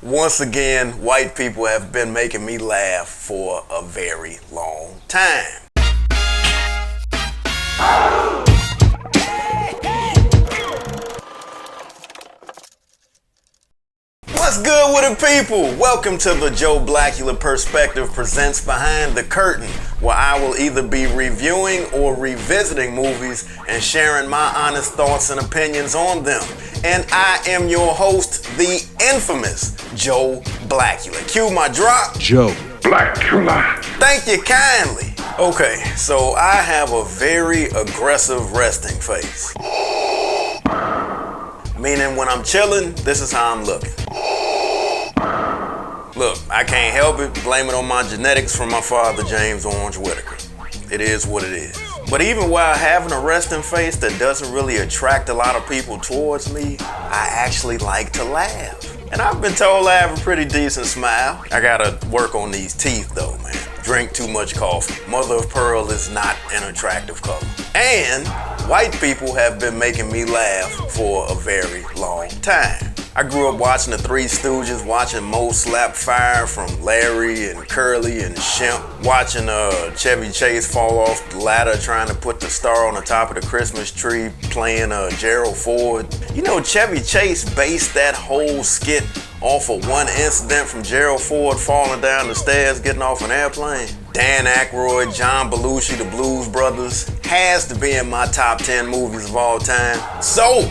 Once again, white people have been making me laugh for a very long time. What's good with it, people? Welcome to the Joe Blackula Perspective presents Behind the Curtain, where I will either be reviewing or revisiting movies and sharing my honest thoughts and opinions on them. And I am your host, the infamous Joe Blackula. Cue my drop. Joe Blackula. Thank you kindly. Okay, so I have a very aggressive resting face. Meaning when I'm chilling, this is how I'm looking. Look, I can't help it. Blame it on my genetics from my father, James Orange Whitaker. It is what it is. But even while having a resting face that doesn't really attract a lot of people towards me, I actually like to laugh. And I've been told I have a pretty decent smile. I gotta work on these teeth though, man. Drink too much coffee. Mother of pearl is not an attractive color. And white people have been making me laugh for a very long time. I grew up watching the Three Stooges, watching Mo slap fire from Larry and Curly and Shemp, watching Chevy Chase fall off the ladder trying to put the star on the top of the Christmas tree, playing Gerald Ford. You know, Chevy Chase based that whole skit off of one incident from Gerald Ford falling down the stairs, getting off an airplane. Dan Aykroyd, John Belushi, the Blues Brothers, has to be in my top 10 movies of all time. Soap,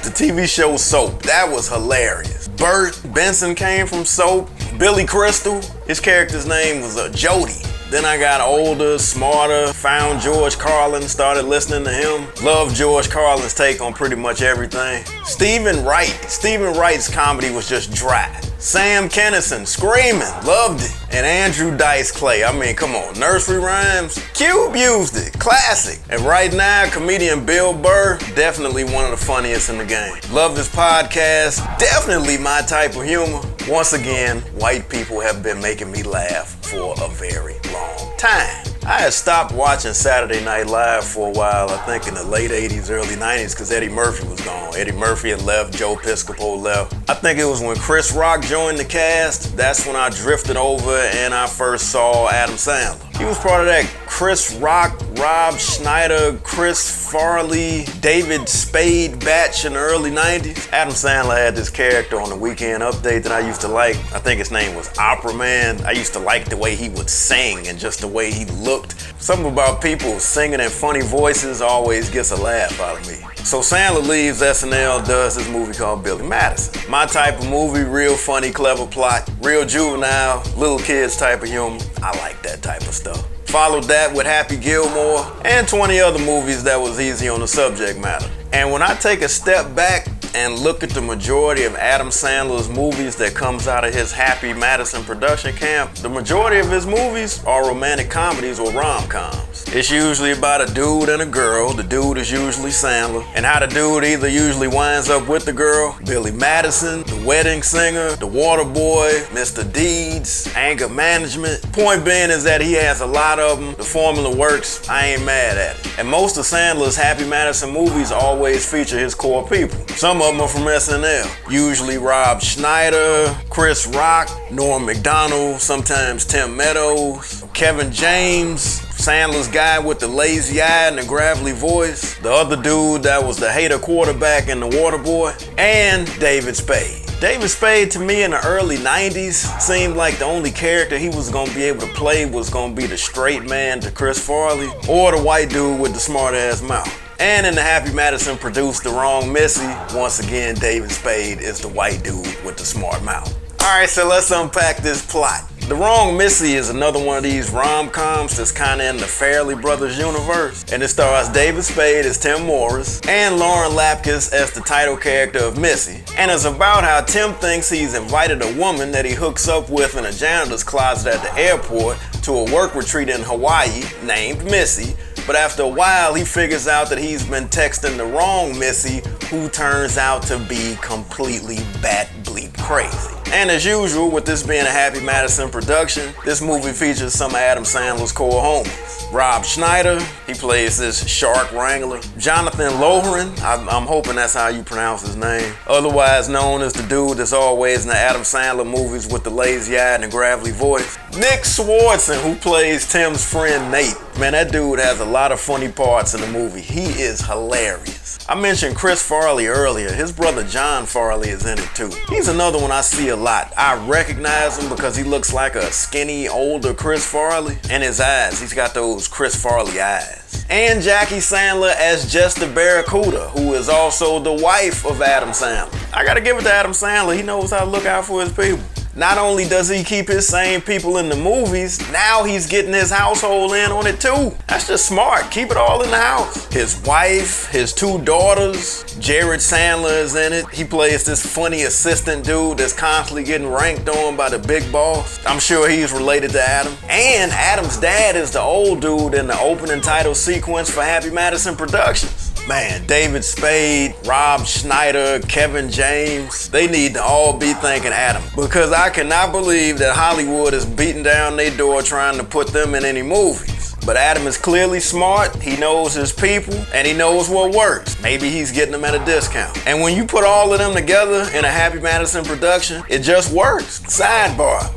the TV show Soap, that was hilarious. Bert Benson came from Soap. Billy Crystal, his character's name was Jody. Then I got older, smarter, found George Carlin, started listening to him. Loved George Carlin's take on pretty much everything. Stephen Wright's comedy was just dry. Sam Kinison, screaming, loved it. And Andrew Dice Clay, I mean, come on, nursery rhymes, Cube used it, classic. And right now, comedian Bill Burr, definitely one of the funniest in the game. Love this podcast, definitely my type of humor. Once again, white people have been making me laugh for a very long time. I had stopped watching Saturday Night Live for a while, I think in the late 80s, early 90s, because Eddie Murphy was gone. Eddie Murphy had left, Joe Piscopo left. I think it was when Chris Rock joined the cast, that's when I drifted over and I first saw Adam Sandler. He was part of that Chris Rock, Rob Schneider, Chris Farley, David Spade batch in the early 90s. Adam Sandler had this character on the Weekend Update that I used to like. I think his name was Opera Man. I used to like the way he would sing and just the way he looked. Something about people singing in funny voices always gets a laugh out of me. So Sandler leaves SNL, does this movie called Billy Madison. My type of movie, real funny, clever plot, real juvenile, little kids type of humor. I like that type of stuff. Followed that with Happy Gilmore and 20 other movies that was easy on the subject matter. And when I take a step back and look at the majority of Adam Sandler's movies that comes out of his Happy Madison production camp, the majority of his movies are romantic comedies or rom-coms. It's usually about a dude and a girl. The dude is usually Sandler. And how the dude either usually winds up with the girl, Billy Madison, The Wedding Singer, The Water Boy, Mr. Deeds, Anger Management. Point being is that he has a lot of them. The formula works. I ain't mad at it. And most of Sandler's Happy Madison movies always feature his core people. Some of them are from SNL. Usually Rob Schneider, Chris Rock, Norm Macdonald, sometimes Tim Meadows, Kevin James, Sandler's guy with the lazy eye and the gravelly voice, the other dude that was the hater quarterback in The Water Boy, and David Spade. David Spade, to me in the early 90s, seemed like the only character he was going to be able to play was going to be the straight man to Chris Farley or the white dude with the smart ass mouth. And in the Happy Madison produced The Wrong Missy, once again David Spade is the white dude with the smart mouth. Alright, so let's unpack this plot. The Wrong Missy is another one of these rom-coms that's kind of in the Farrelly Brothers universe. And it stars David Spade as Tim Morris and Lauren Lapkus as the title character of Missy. And it's about how Tim thinks he's invited a woman that he hooks up with in a janitor's closet at the airport to a work retreat in Hawaii named Missy. But after a while, he figures out that he's been texting the wrong Missy, who turns out to be completely bat bleep crazy. And as usual, with this being a Happy Madison production, this movie features some of Adam Sandler's core homies. Rob Schneider, he plays this shark wrangler. Jonathan Lohran, I'm hoping that's how you pronounce his name, otherwise known as the dude that's always in the Adam Sandler movies with the lazy eye and the gravelly voice. Nick Swardson, who plays Tim's friend Nate. Man, that dude has a lot of funny parts in the movie. He is hilarious. I mentioned Chris Farley earlier. His brother John Farley is in it too. He's another one I see a lot. I recognize him because he looks like a skinny, older Chris Farley. And his eyes, he's got those Chris Farley eyes. And Jackie Sandler as Jester Barracuda, who is also the wife of Adam Sandler. I gotta give it to Adam Sandler. He knows how to look out for his people. Not only does he keep his same people in the movies, now he's getting his household in on it too. That's just smart. Keep it all in the house. His wife, his 2 daughters, Jared Sandler is in it. He plays this funny assistant dude that's constantly getting ranked on by the big boss. I'm sure he's related to Adam. And Adam's dad is the old dude in the opening title sequence for Happy Madison Productions. Man, David Spade, Rob Schneider, Kevin James, they need to all be thanking Adam, because I cannot believe that Hollywood is beating down their door trying to put them in any movies. But Adam is clearly smart, he knows his people, and he knows what works. Maybe he's getting them at a discount. And when you put all of them together in a Happy Madison production, it just works. Sidebar.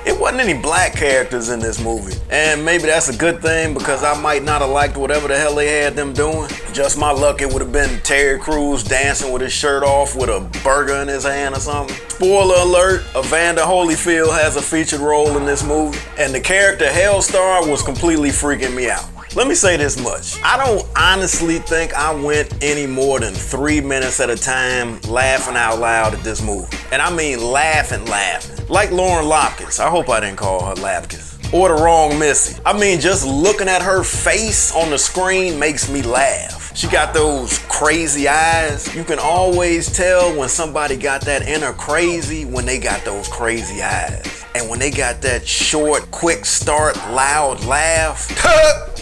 It wasn't any black characters in this movie. And maybe that's a good thing, because I might not have liked whatever the hell they had them doing. Just my luck, it would have been Terry Crews dancing with his shirt off with a burger in his hand or something. Spoiler alert, Evander Holyfield has a featured role in this movie. And the character Hellstar was completely freaking me out. Let me say this much. I don't honestly think I went any more than 3 minutes at a time laughing out loud at this movie. And I mean laughing. Like Lauren Lapkus. I hope I didn't call her Lapkus. Or the wrong Missy. I mean, just looking at her face on the screen makes me laugh. She got those crazy eyes. You can always tell when somebody got that inner crazy when they got those crazy eyes. And when they got that short, quick start, loud laugh,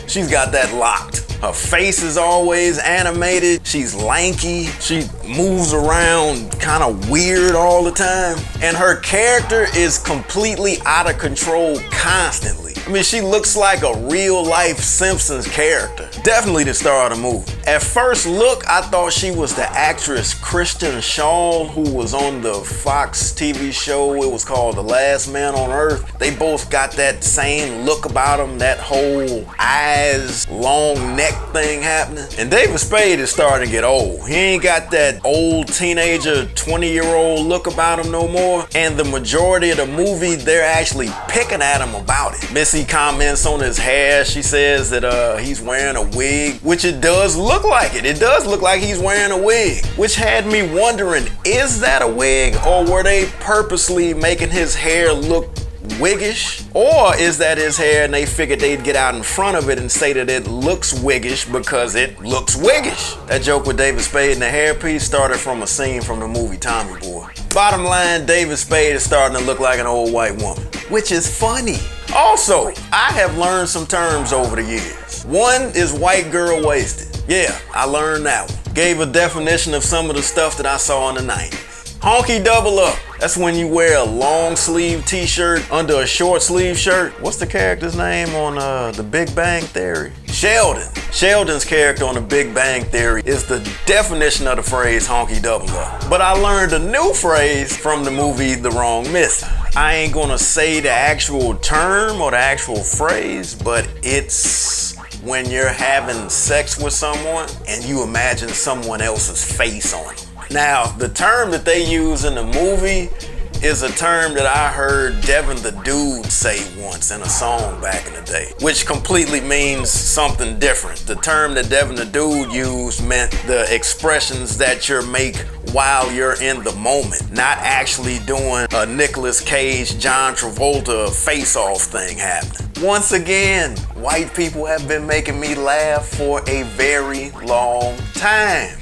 she's got that locked. Her face is always animated. She's lanky. She moves around kind of weird all the time. And her character is completely out of control constantly. I mean, she looks like a real-life Simpsons character. Definitely the star of the movie. At first look, I thought she was the actress Kristen Shaw, who was on the Fox TV show. It was called The Last Man on Earth. They both got that same look about them, that whole eyes, long neck thing happening. And David Spade is starting to get old. He ain't got that old teenager, 20-year-old look about him no more. And the majority of the movie, they're actually picking at him about it. Missy comments on his hair. She says that he's wearing a wig, which it does look like it. It does look like he's wearing a wig, which had me wondering, is that a wig, or were they purposely making his hair look wiggish? Or is that his hair and they figured they'd get out in front of it and say that it looks wiggish because it looks wiggish? That joke with David Spade and the hairpiece started from a scene from the movie Tommy Boy. Bottom line, David Spade is starting to look like an old white woman, which is funny. Also, I have learned some terms over the years. One is white girl wasted. Yeah, I learned that one. Gave a definition of some of the stuff that I saw in the 90s. Honky double up. That's when you wear a long sleeve t-shirt under a short sleeve shirt. What's the character's name on The Big Bang Theory? Sheldon. Sheldon's character on The Big Bang Theory is the definition of the phrase honky double up. But I learned a new phrase from the movie The Wrong Missy. I ain't gonna say the actual term or the actual phrase, but it's when you're having sex with someone and you imagine someone else's face on them. Now, the term that they use in the movie is a term that I heard Devin the Dude say once in a song back in the day, which completely means something different. The term that Devin the Dude used meant the expressions that you make while you're in the moment, not actually doing a Nicolas Cage, John Travolta face-off thing happening. Once again, white people have been making me laugh for a very long time.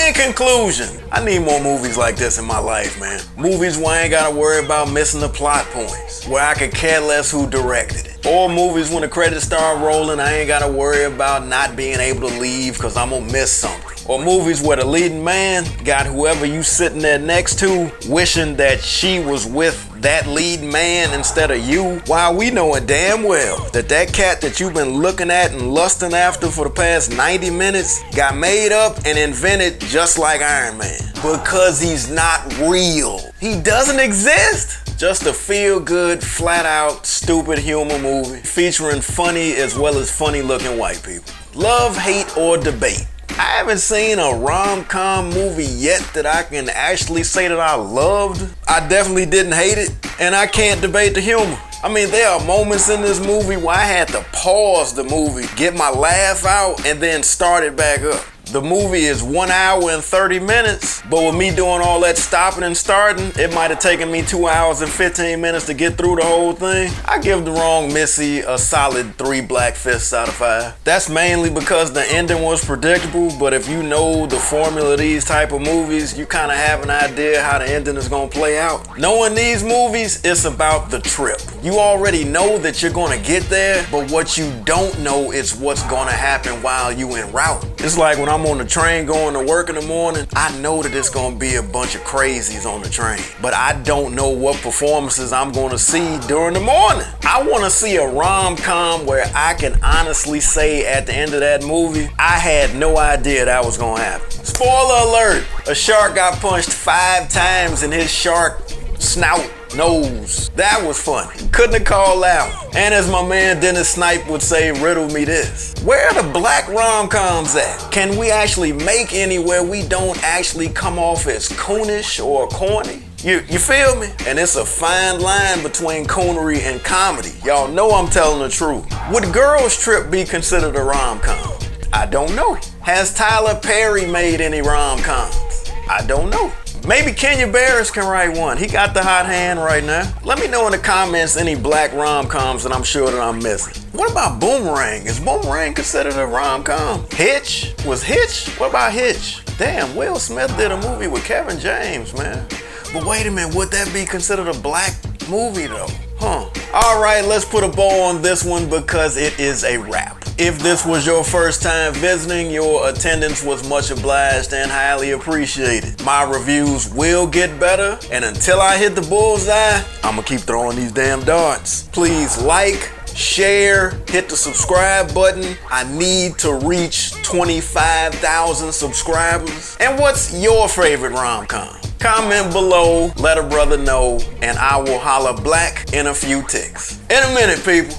In conclusion, I need more movies like this in my life, man. Movies where I ain't gotta worry about missing the plot points, where I could care less who directed it. Or movies when the credits start rolling, I ain't gotta worry about not being able to leave because I'm gonna miss something. Or movies where the leading man got whoever you sitting there next to wishing that she was with that lead man instead of you, while we knowing damn well that that cat that you've been looking at and lusting after for the past 90 minutes got made up and invented just like Iron Man. Because he's not real. He doesn't exist. Just a feel-good, flat-out, stupid humor movie featuring funny as well as funny-looking white people. Love, hate, or debate. I haven't seen a rom-com movie yet that I can actually say that I loved. I definitely didn't hate it, and I can't debate the humor. I mean, there are moments in this movie where I had to pause the movie, get my laugh out, and then start it back up. The movie is 1 hour and 30 minutes, but with me doing all that stopping and starting, it might have taken me 2 hours and 15 minutes to get through the whole thing. I give The Wrong Missy a solid 3 black fists out of 5. That's mainly because the ending was predictable, but if you know the formula of these type of movies, you kind of have an idea how the ending is going to play out. Knowing these movies, it's about the trip. You already know that you're going to get there, but what you don't know is what's going to happen while you en route. It's like when I'm on the train going to work in the morning, I know that it's gonna be a bunch of crazies on the train, but I don't know what performances I'm gonna see during the morning. I wanna see a rom-com where I can honestly say at the end of that movie, I had no idea that was gonna happen. Spoiler alert, a shark got punched 5 times in his shark snout nose. That was funny. Couldn't have called out. And as my man Dennis Snipe would say, riddle me this. Where are the black rom-coms at? Can we actually make any where we don't actually come off as coonish or corny? You feel me? And it's a fine line between coonery and comedy. Y'all know I'm telling the truth. Would Girls Trip be considered a rom-com? I don't know. Has Tyler Perry made any rom-coms? I don't know. Maybe Kenya Barris can write one. He got the hot hand right now. Let me know in the comments any black rom-coms that I'm sure that I'm missing. What about Boomerang? Is Boomerang considered a rom-com? Hitch? Was Hitch? What about Hitch? Damn, Will Smith did a movie with Kevin James, man. But wait a minute, would that be considered a black movie though? All right, let's put a bow on this one because it is a wrap. If this was your first time visiting, your attendance was much obliged and highly appreciated. My reviews will get better, and until I hit the bullseye, I'm gonna keep throwing these damn darts. Please like, share, hit the subscribe button. I need to reach 25,000 subscribers. And what's your favorite rom-com? Comment below, let a brother know, and I will holla black in a few ticks. In a minute, people.